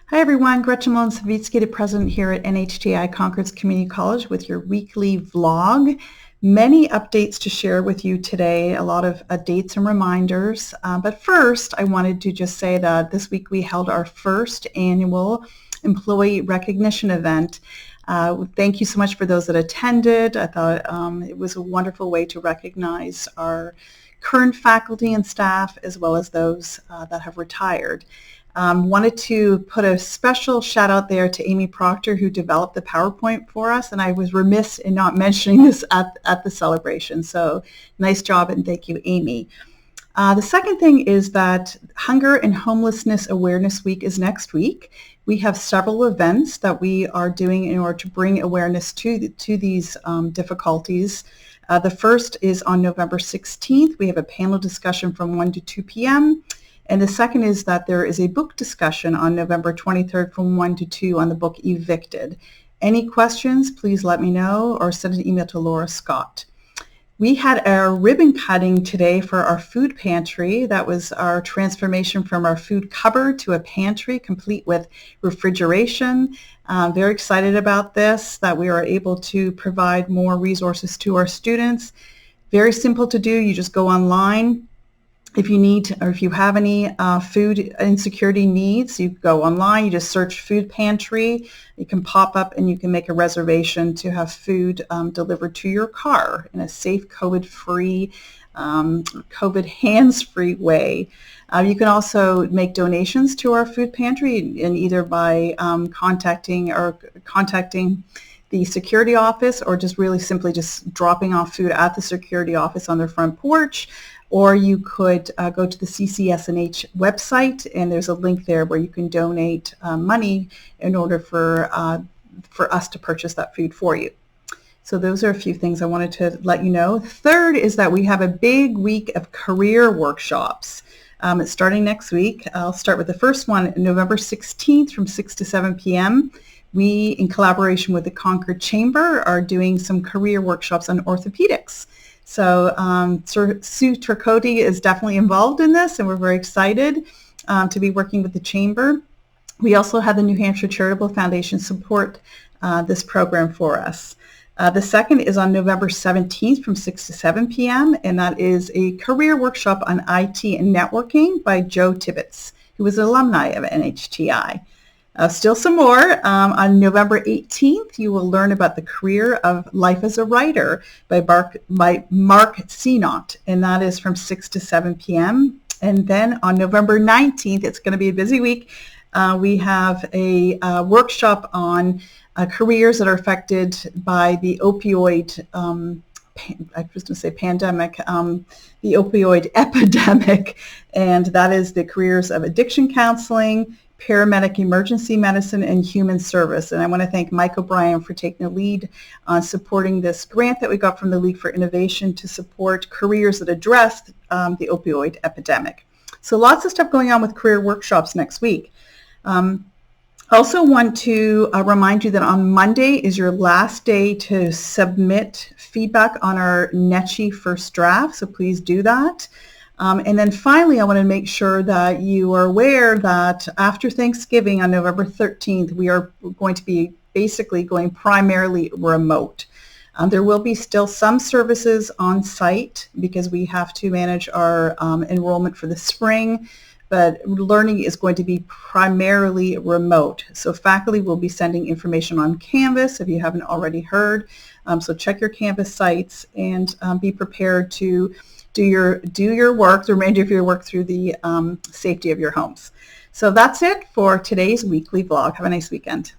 Hi everyone, Gretchen Mullin-Sawicki, the president here at NHTI Concord's Community College with your weekly vlog. Many updates to share with you today, a lot of dates and reminders. But first, I wanted to just say that this week we held our first annual employee recognition event. Thank you so much for those that attended. I thought it was a wonderful way to recognize our current faculty and staff as well as those that have retired. Wanted to put a special shout out there to Amy Proctor, who developed the PowerPoint for us, and I was remiss in not mentioning this at the celebration. So nice job, and thank you, Amy. The second thing is that Hunger and Homelessness Awareness Week is next week. We have several events that we are doing in order to bring awareness to these difficulties. The first is on November 16th. We have a panel discussion from 1 to 2 p.m. And the second is that there is a book discussion on November 23rd from 1 to 2 on the book Evicted. Any questions, please let me know or send an email to Laura Scott. We had our ribbon cutting today for our food pantry. That was our transformation from our food cupboard to a pantry complete with refrigeration. Very excited about this, that we are able to provide more resources to our students. Very simple to do. You just go online. If you need or if you have any food insecurity needs, you go online, you just search food pantry. You can pop up and you can make a reservation to have food delivered to your car in a safe, COVID-free, COVID hands-free way. You can also make donations to our food pantry, and either by contacting the security office or just really simply just dropping off food at the security office on their front porch. Or you could go to the CCSNH website, and there's a link there where you can donate money in order for us to purchase that food for you. So those are a few things I wanted to let you know. Third is that we have a big week of career workshops. It's starting next week. I'll start with the first one, November 16th from 6 to 7 p.m. We, in collaboration with the Concord Chamber, are doing some career workshops on orthopedics. So Sue Turcotte is definitely involved in this, and we're very excited to be working with the Chamber. We also have the New Hampshire Charitable Foundation support this program for us. The second is on November 17th from 6 to 7 p.m., and that is a career workshop on IT and networking by Joe Tibbetts, who is an alumni of NHTI. Still some more. On November 18th, you will learn about the career of life as a writer by Mark Senot, and that is from 6 to 7 p.m. And then on November 19th, it's going to be a busy week. We have a workshop on careers that are affected by the opioid I was going to say pandemic, the opioid epidemic, and that is the careers of addiction counseling, paramedic emergency medicine, and human service. And I want to thank Mike O'Brien for taking the lead on supporting this grant that we got from the League for Innovation to support careers that address the opioid epidemic. So lots of stuff going on with career workshops next week. Also want to remind you that on Monday is your last day to submit feedback on our NHTI first draft, so please do that. And then finally, I want to make sure that you are aware that after Thanksgiving on November 13th, we are going to be basically going primarily remote. There will be still some services on site because we have to manage our enrollment for the spring, but learning is going to be primarily remote. So faculty will be sending information on Canvas if you haven't already heard. So check your Canvas sites and be prepared to do your work, the remainder of your work, through the safety of your homes. So that's it for today's weekly vlog. Have a nice weekend.